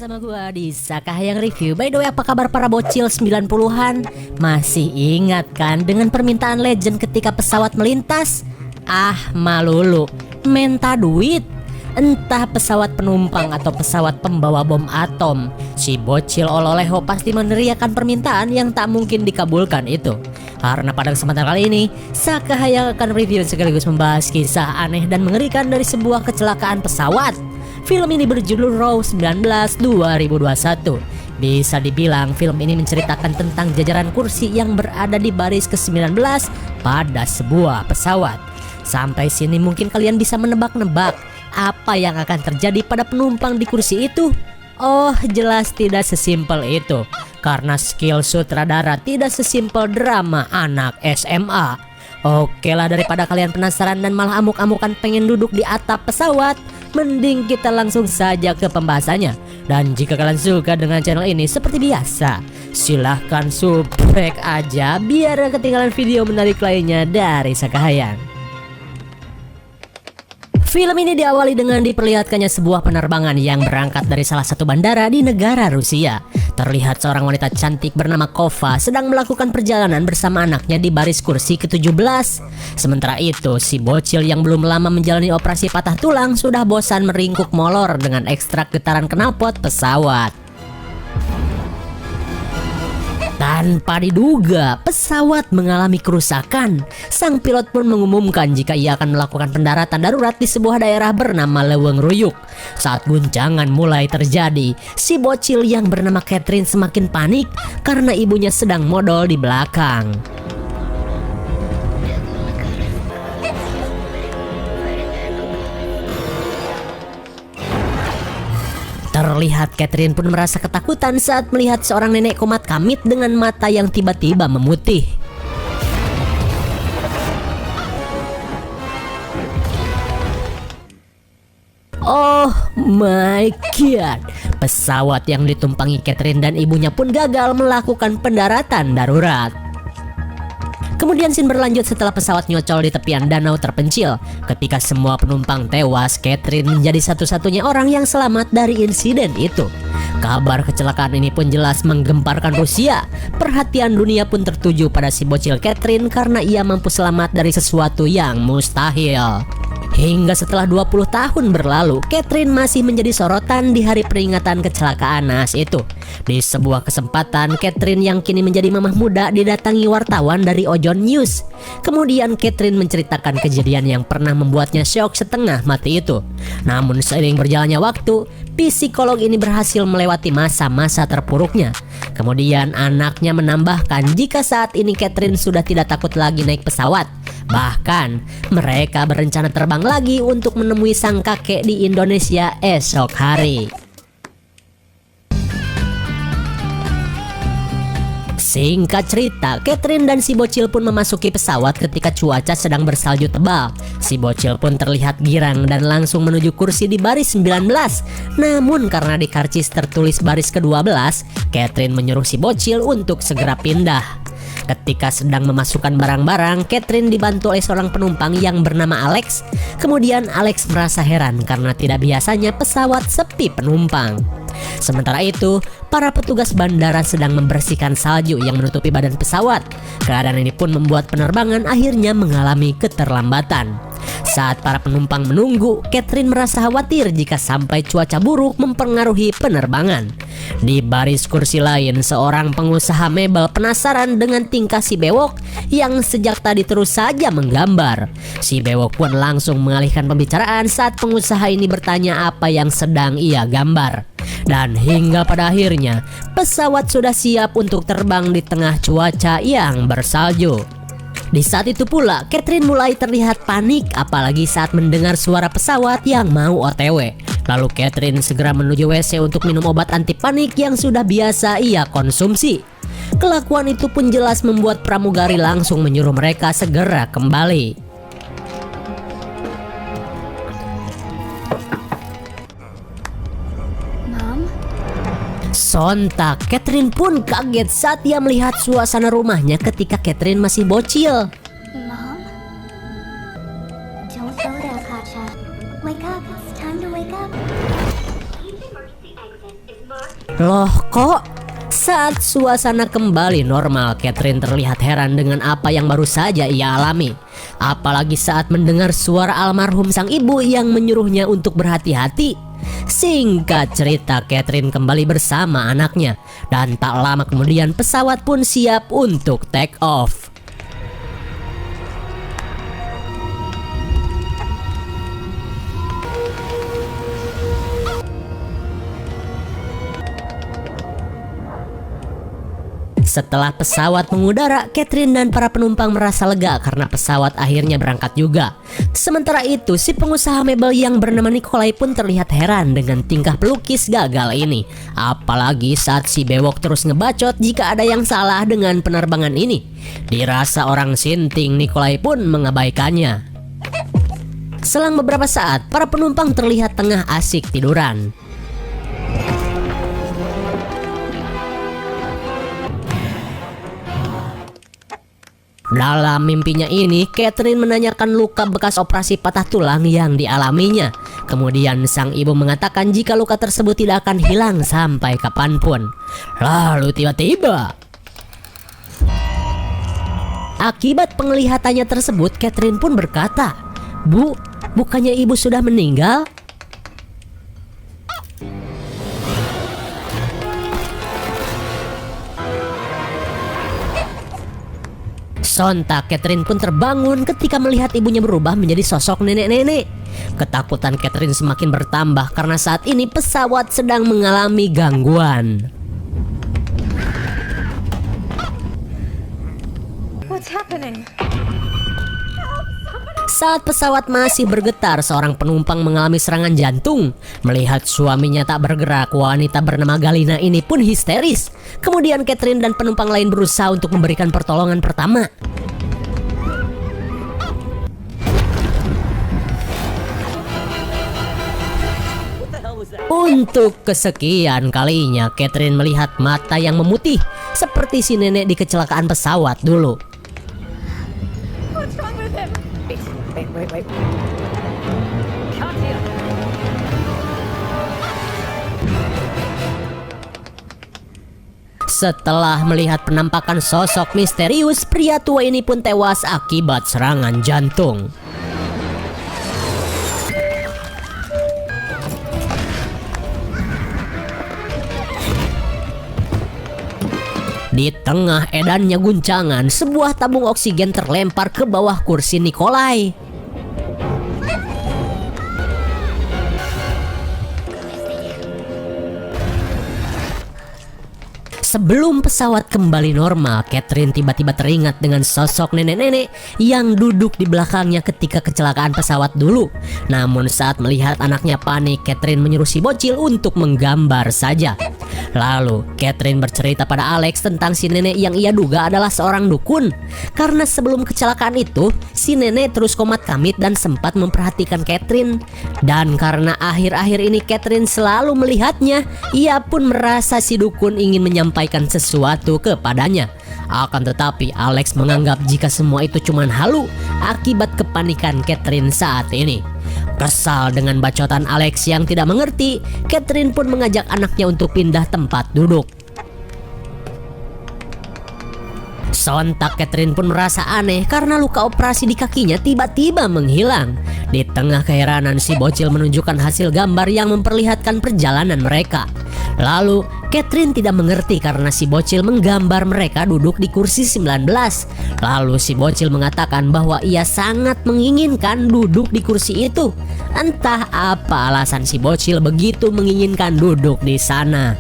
bersama gua di Sakahayang Review. By the way, apa kabar para bocil 90-an? Masih ingat kan dengan permintaan legend ketika pesawat melintas? Ah, malulu, minta duit. Entah pesawat penumpang atau pesawat pembawa bom atom, si bocil ololeho pasti meneriakan permintaan yang tak mungkin dikabulkan itu. Karena pada kesempatan kali ini, Sakahayang akan review sekaligus membahas kisah aneh dan mengerikan dari sebuah kecelakaan pesawat. Film ini berjudul Raw 19 2021. Bisa dibilang film ini menceritakan tentang jajaran kursi yang berada di baris ke-19 pada sebuah pesawat. Sampai sini mungkin kalian bisa menebak-nebak apa yang akan terjadi pada penumpang di kursi itu. Oh, jelas tidak sesimpel itu. Karena skill sutradara tidak sesimpel drama anak SMA. Oke lah, daripada kalian penasaran dan malah amuk-amukan pengen duduk di atap pesawat, mending kita langsung saja ke pembahasannya. Dan jika kalian suka dengan channel ini seperti biasa, silahkan subscribe aja biar gak ketinggalan video menarik lainnya dari Sakahayang. Film ini diawali dengan diperlihatkannya sebuah penerbangan yang berangkat dari salah satu bandara di negara Rusia. Terlihat seorang wanita cantik bernama Kova sedang melakukan perjalanan bersama anaknya di baris kursi ke-17. Sementara itu, si bocil yang belum lama menjalani operasi patah tulang sudah bosan meringkuk molor dengan ekstrak getaran knalpot pesawat. Tanpa diduga, pesawat mengalami kerusakan. Sang pilot pun mengumumkan jika ia akan melakukan pendaratan darurat di sebuah daerah bernama Lewengruyuk. Saat guncangan mulai terjadi, si bocil yang bernama Catherine semakin panik karena ibunya sedang modal di belakang. Terlihat Catherine pun merasa ketakutan saat melihat seorang nenek komat kamit dengan mata yang tiba-tiba memutih. Oh my god, pesawat yang ditumpangi Catherine dan ibunya pun gagal melakukan pendaratan darurat. Kemudian scene berlanjut setelah pesawat nyocol di tepian danau terpencil. Ketika semua penumpang tewas, Catherine menjadi satu-satunya orang yang selamat dari insiden itu. Kabar kecelakaan ini pun jelas menggemparkan Rusia. Perhatian dunia pun tertuju pada si bocil Catherine karena ia mampu selamat dari sesuatu yang mustahil. Hingga setelah 20 tahun berlalu, Catherine masih menjadi sorotan di hari peringatan kecelakaan naas itu. Di sebuah kesempatan, Catherine yang kini menjadi mamah muda didatangi wartawan dari Ojon News. Kemudian Catherine menceritakan kejadian yang pernah membuatnya syok setengah mati itu. Namun seiring berjalannya waktu, psikolog ini berhasil melewati masa-masa terpuruknya. Kemudian anaknya menambahkan jika saat ini Catherine sudah tidak takut lagi naik pesawat. Bahkan mereka berencana terbang lagi untuk menemui sang kakek di Indonesia esok hari. Singkat cerita, Catherine dan si bocil pun memasuki pesawat ketika cuaca sedang bersalju tebal. Si bocil pun terlihat girang dan langsung menuju kursi di baris 19. Namun karena di karcis tertulis baris ke-12, Catherine menyuruh si bocil untuk segera pindah. Ketika sedang memasukkan barang-barang, Catherine dibantu oleh seorang penumpang yang bernama Alex. Kemudian Alex merasa heran karena tidak biasanya pesawat sepi penumpang. Sementara itu, para petugas bandara sedang membersihkan salju yang menutupi badan pesawat. Keadaan ini pun membuat penerbangan akhirnya mengalami keterlambatan. Saat para penumpang menunggu, Catherine merasa khawatir jika sampai cuaca buruk mempengaruhi penerbangan. Di baris kursi lain, seorang pengusaha mebel penasaran dengan tingkah si bewok yang sejak tadi terus saja menggambar. Si bewok pun langsung mengalihkan pembicaraan saat pengusaha ini bertanya apa yang sedang ia gambar. Dan hingga pada akhirnya, pesawat sudah siap untuk terbang di tengah cuaca yang bersalju. Di saat itu pula, Catherine mulai terlihat panik apalagi saat mendengar suara pesawat yang mau OTW. Lalu Catherine segera menuju WC untuk minum obat anti panik yang sudah biasa ia konsumsi. Kelakuan itu pun jelas membuat pramugari langsung menyuruh mereka segera kembali. Sontak, Catherine pun kaget saat ia melihat suasana rumahnya ketika Catherine masih bocil. Mom? Don't go there, Katja. Wake up. It's time to wake up. Loh kok? Saat suasana kembali normal, Catherine terlihat heran dengan apa yang baru saja ia alami. Apalagi saat mendengar suara almarhum sang ibu yang menyuruhnya untuk berhati-hati. Singkat cerita, Catherine kembali bersama anaknya. Dan tak lama kemudian pesawat pun siap untuk take off. Setelah pesawat mengudara, Catherine dan para penumpang merasa lega karena pesawat akhirnya berangkat juga. Sementara itu, si pengusaha mebel yang bernama Nikolai pun terlihat heran dengan tingkah pelukis gagal ini. Apalagi saat si bewok terus ngebacot jika ada yang salah dengan penerbangan ini. Dirasa orang sinting, Nikolai pun mengabaikannya. Selang beberapa saat, para penumpang terlihat tengah asik tiduran. Dalam mimpinya ini, Catherine menanyakan luka bekas operasi patah tulang yang dialaminya. Kemudian sang ibu mengatakan jika luka tersebut tidak akan hilang sampai kapanpun. Lalu tiba-tiba, akibat penglihatannya tersebut, Catherine pun berkata, "Bu, bukannya ibu sudah meninggal?" Sontak Catherine pun terbangun ketika melihat ibunya berubah menjadi sosok nenek-nenek. Ketakutan Catherine semakin bertambah karena saat ini pesawat sedang mengalami gangguan. What's happening? Saat pesawat masih bergetar, seorang penumpang mengalami serangan jantung. Melihat suaminya tak bergerak, wanita bernama Galina ini pun histeris. Kemudian Catherine dan penumpang lain berusaha untuk memberikan pertolongan pertama. Untuk kesekian kalinya, Catherine melihat mata yang memutih seperti si nenek di kecelakaan pesawat dulu. What's wrong with him? Wait. Setelah melihat penampakan sosok misterius, pria tua ini pun tewas akibat serangan jantung. Di tengah edannya guncangan, sebuah tabung oksigen terlempar ke bawah kursi Nikolai. Sebelum pesawat kembali normal, Catherine tiba-tiba teringat dengan sosok nenek-nenek yang duduk di belakangnya ketika kecelakaan pesawat dulu. Namun saat melihat anaknya panik, Catherine menyuruh si bocil untuk menggambar saja. Lalu Catherine bercerita pada Alex tentang si nenek yang ia duga adalah seorang dukun. Karena sebelum kecelakaan itu, si nenek terus komat kamit dan sempat memperhatikan Catherine. Dan karena akhir-akhir ini Catherine selalu melihatnya, ia pun merasa si dukun ingin menyampaikan sesuatu kepadanya. Akan tetapi Alex menganggap jika semua itu cuma halu akibat kepanikan Catherine saat ini. Kesal dengan bacotan Alex yang tidak mengerti, Catherine pun mengajak anaknya untuk pindah tempat duduk. Sontak Catherine pun merasa aneh karena luka operasi di kakinya tiba-tiba menghilang. Di tengah keheranan, si bocil menunjukkan hasil gambar yang memperlihatkan perjalanan mereka. Lalu Catherine tidak mengerti karena si bocil menggambar mereka duduk di kursi 19. Lalu si bocil mengatakan bahwa ia sangat menginginkan duduk di kursi itu. Entah apa alasan si bocil begitu menginginkan duduk di sana.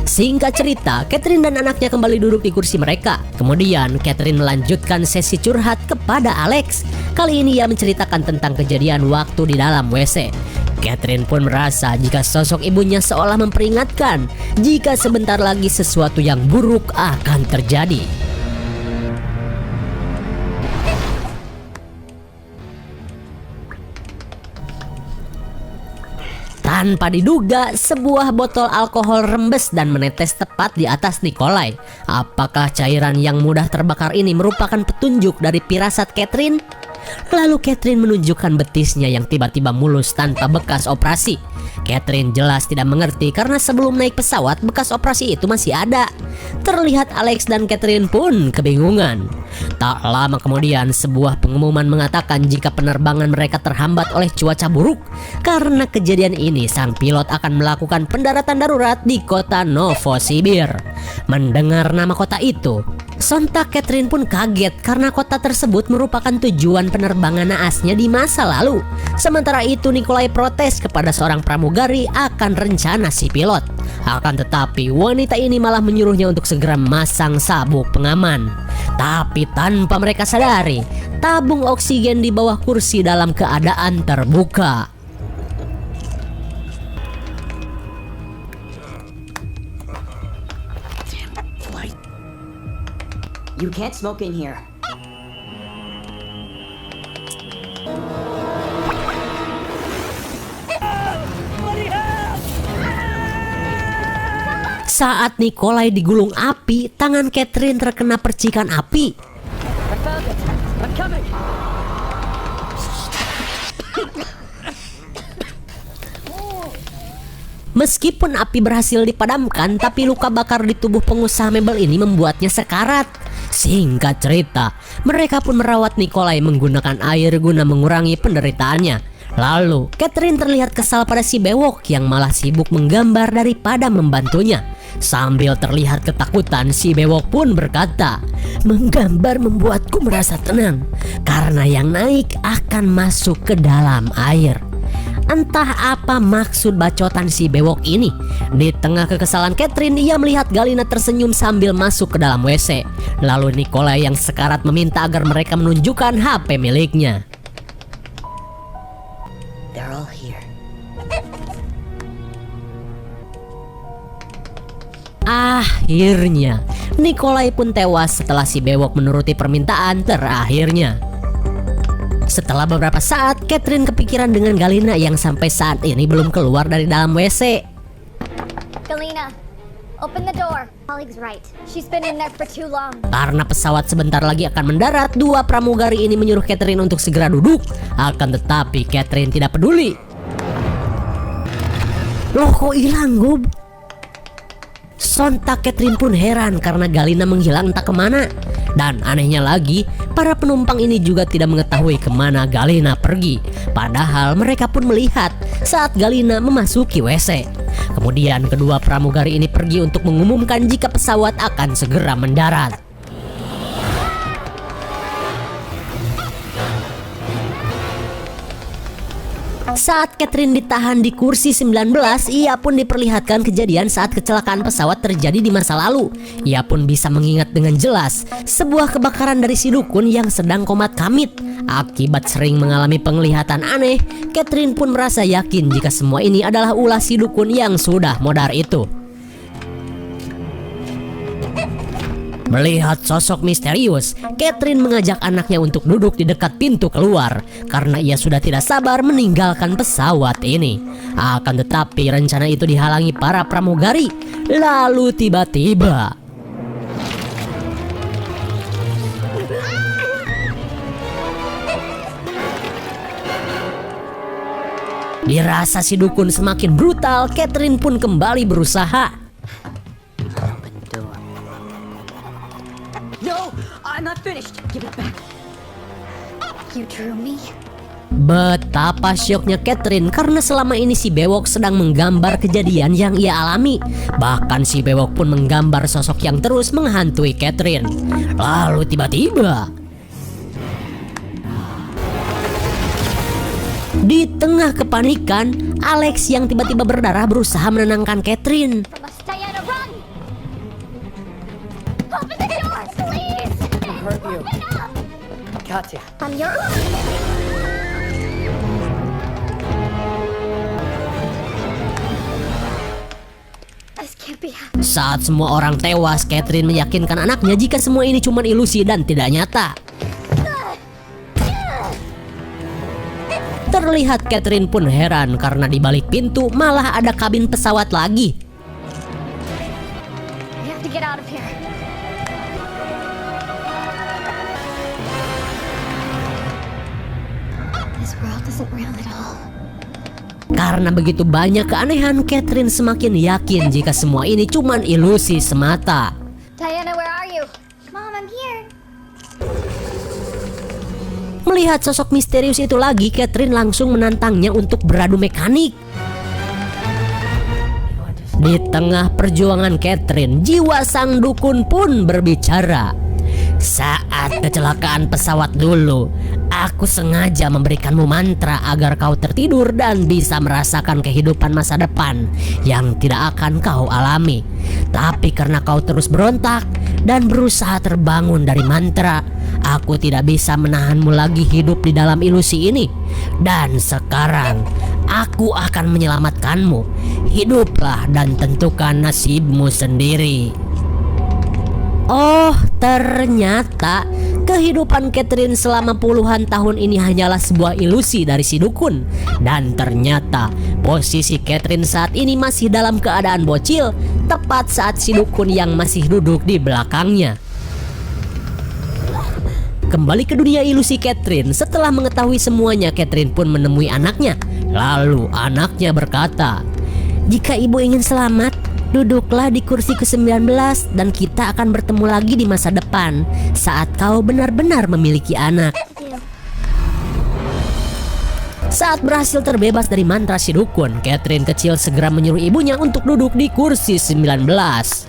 Singkat cerita, Catherine dan anaknya kembali duduk di kursi mereka. Kemudian Catherine melanjutkan sesi curhat kepada Alex. Kali ini ia menceritakan tentang kejadian waktu di dalam WC. Catherine pun merasa jika sosok ibunya seolah memperingatkan jika sebentar lagi sesuatu yang buruk akan terjadi. Tanpa diduga, sebuah botol alkohol rembes dan menetes tepat di atas Nikolai. Apakah cairan yang mudah terbakar ini merupakan petunjuk dari firasat Catherine? Lalu Catherine menunjukkan betisnya yang tiba-tiba mulus tanpa bekas operasi. Catherine jelas tidak mengerti karena sebelum naik pesawat bekas operasi itu masih ada. Terlihat Alex dan Catherine pun kebingungan. Tak lama kemudian sebuah pengumuman mengatakan jika penerbangan mereka terhambat oleh cuaca buruk. Karena kejadian ini sang pilot akan melakukan pendaratan darurat di kota Novosibir. Mendengar nama kota itu, sontak Catherine pun kaget karena kota tersebut merupakan tujuan penerbangan naasnya di masa lalu. Sementara itu Nikolai protes kepada seorang pramugari akan rencana si pilot. Akan tetapi wanita ini malah menyuruhnya untuk segera memasang sabuk pengaman. Tapi tanpa mereka sadari, tabung oksigen di bawah kursi dalam keadaan terbuka. You can't smoke in here. Saat Nikolai digulung api, tangan Catherine terkena percikan api. Meskipun api berhasil dipadamkan, tapi luka bakar di tubuh pengusaha mebel ini membuatnya sekarat. Singkat cerita, mereka pun merawat Nikolai menggunakan air guna mengurangi penderitaannya. Lalu, Catherine terlihat kesal pada si bewok yang malah sibuk menggambar daripada membantunya. Sambil terlihat ketakutan, si bewok pun berkata, "Menggambar membuatku merasa tenang, karena yang naik akan masuk ke dalam air." Entah apa maksud bacotan si bewok ini. Di tengah kekesalan Catherine, ia melihat Galina tersenyum sambil masuk ke dalam WC. Lalu Nikolai yang sekarat meminta agar mereka menunjukkan HP miliknya. They're all here. Akhirnya, Nikolai pun tewas setelah si bewok menuruti permintaan terakhirnya. Setelah beberapa saat, Catherine kepikiran dengan Galina yang sampai saat ini belum keluar dari dalam WC. Galina, open the door. Oleg's right. She's been in there for too long. Karena pesawat sebentar lagi akan mendarat, dua pramugari ini menyuruh Catherine untuk segera duduk. Akan tetapi Catherine tidak peduli. Loh, kok hilang, Gob? Sontak Catherine pun heran karena Galina menghilang entah kemana. Dan anehnya lagi, para penumpang ini juga tidak mengetahui kemana Galina pergi. Padahal mereka pun melihat saat Galina memasuki WC. Kemudian kedua pramugari ini pergi untuk mengumumkan jika pesawat akan segera mendarat. Saat Catherine ditahan di kursi 19, ia pun diperlihatkan kejadian saat kecelakaan pesawat terjadi di masa lalu. Ia pun bisa mengingat dengan jelas sebuah kebakaran dari si dukun yang sedang komat kamit. Akibat sering mengalami penglihatan aneh, Catherine pun merasa yakin jika semua ini adalah ulah si dukun yang sudah modar itu. Melihat sosok misterius, Catherine mengajak anaknya untuk duduk di dekat pintu keluar karena ia sudah tidak sabar meninggalkan pesawat ini. Akan tetapi rencana itu dihalangi para pramugari. Lalu tiba-tiba dirasa si dukun semakin brutal, Catherine pun kembali berusaha. No, I'm not finished. Give it back. You drew me. Betapa syoknya Catherine karena selama ini si bewok sedang menggambar kejadian yang ia alami. Bahkan si bewok pun menggambar sosok yang terus menghantui Catherine. Lalu tiba-tiba di tengah kepanikan, Alex yang tiba-tiba berdarah berusaha menenangkan Catherine. Must Diana run? Open the door, please. Hurt you. Open up. Katya. I'm your. This can't be happening. Saat semua orang tewas, Catherine meyakinkan anaknya jika semua ini cuma ilusi dan tidak nyata. Terlihat Catherine pun heran karena di balik pintu malah ada kabin pesawat lagi. We have to get out of here. This world isn't real at all. Karena begitu banyak keanehan, Catherine semakin yakin jika semua ini cuman ilusi semata. Diana, where are you? Mom, I'm here. Melihat sosok misterius itu lagi, Catherine langsung menantangnya untuk beradu mekanik. Di tengah perjuangan Catherine, jiwa sang dukun pun berbicara. Saat kecelakaan pesawat dulu, aku sengaja memberikanmu mantra agar kau tertidur dan bisa merasakan kehidupan masa depan yang tidak akan kau alami. Tapi karena kau terus berontak dan berusaha terbangun dari mantra, aku tidak bisa menahanmu lagi hidup di dalam ilusi ini. Dan sekarang aku akan menyelamatkanmu. Hiduplah dan tentukan nasibmu sendiri. Oh, ternyata kehidupan Catherine selama puluhan tahun ini hanyalah sebuah ilusi dari si dukun. Dan ternyata posisi Catherine saat ini masih dalam keadaan bocil, tepat saat si dukun yang masih duduk di belakangnya. Kembali ke dunia ilusi Catherine, setelah mengetahui semuanya, Catherine pun menemui anaknya. Lalu anaknya berkata, "Jika ibu ingin selamat, duduklah di kursi ke-19 dan kita akan bertemu lagi di masa depan saat kau benar-benar memiliki anak." Saat berhasil terbebas dari mantra si dukun, Catherine kecil segera menyuruh ibunya untuk duduk di kursi 19.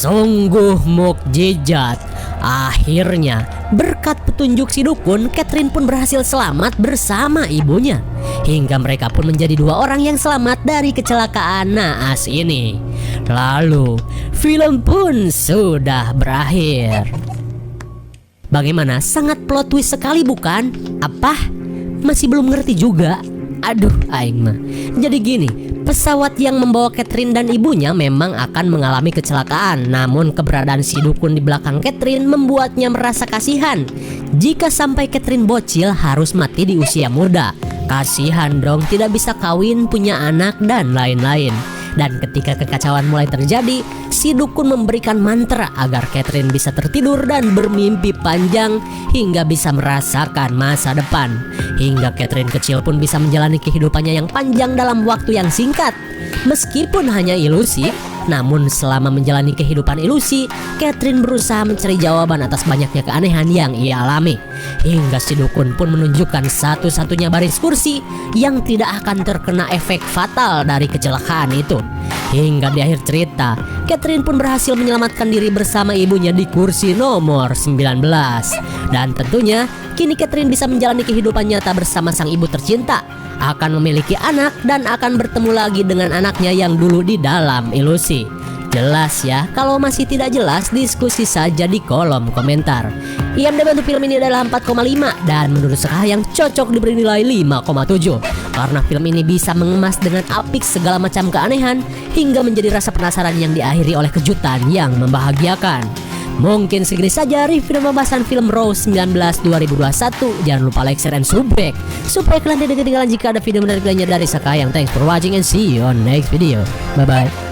Sungguh mukjizat. Akhirnya, berkat petunjuk si dukun, Catherine pun berhasil selamat bersama ibunya. Hingga mereka pun menjadi dua orang yang selamat dari kecelakaan naas ini. Lalu, film pun sudah berakhir. Bagaimana? Sangat plot twist sekali bukan? Apa? Masih belum ngerti juga? Aduh, aing mah. Jadi gini, pesawat yang membawa Catherine dan ibunya memang akan mengalami kecelakaan. Namun keberadaan si dukun di belakang Catherine membuatnya merasa kasihan. Jika sampai Catherine bocil harus mati di usia muda. Kasihan dong, tidak bisa kawin, punya anak, dan lain-lain. Dan ketika kekacauan mulai terjadi, si dukun memberikan mantra agar Catherine bisa tertidur dan bermimpi panjang hingga bisa merasakan masa depan. Hingga Catherine kecil pun bisa menjalani kehidupannya yang panjang dalam waktu yang singkat. Meskipun hanya ilusi, namun selama menjalani kehidupan ilusi, Catherine berusaha mencari jawaban atas banyaknya keanehan yang ia alami. Hingga si dukun pun menunjukkan satu-satunya baris kursi yang tidak akan terkena efek fatal dari kecelakaan itu. Hingga di akhir cerita, Catherine pun berhasil menyelamatkan diri bersama ibunya di kursi nomor 19. Dan tentunya, kini Catherine bisa menjalani kehidupan nyata bersama sang ibu tercinta, akan memiliki anak dan akan bertemu lagi dengan anaknya yang dulu di dalam ilusi. Jelas ya? Kalau masih tidak jelas, diskusi saja di kolom komentar. IMDb untuk film ini adalah 4,5 dan menurut saya yang cocok diberi nilai 5,7 karena film ini bisa mengemas dengan apik segala macam keanehan hingga menjadi rasa penasaran yang diakhiri oleh kejutan yang membahagiakan. Mungkin segini saja review dan pembahasan film Raw 19 2021. Jangan lupa like, share, dan subscribe supaya kalian tidak ketinggalan jika ada video menarik lainnya dari Sakayang. Thanks for watching and see you on next video. Bye bye.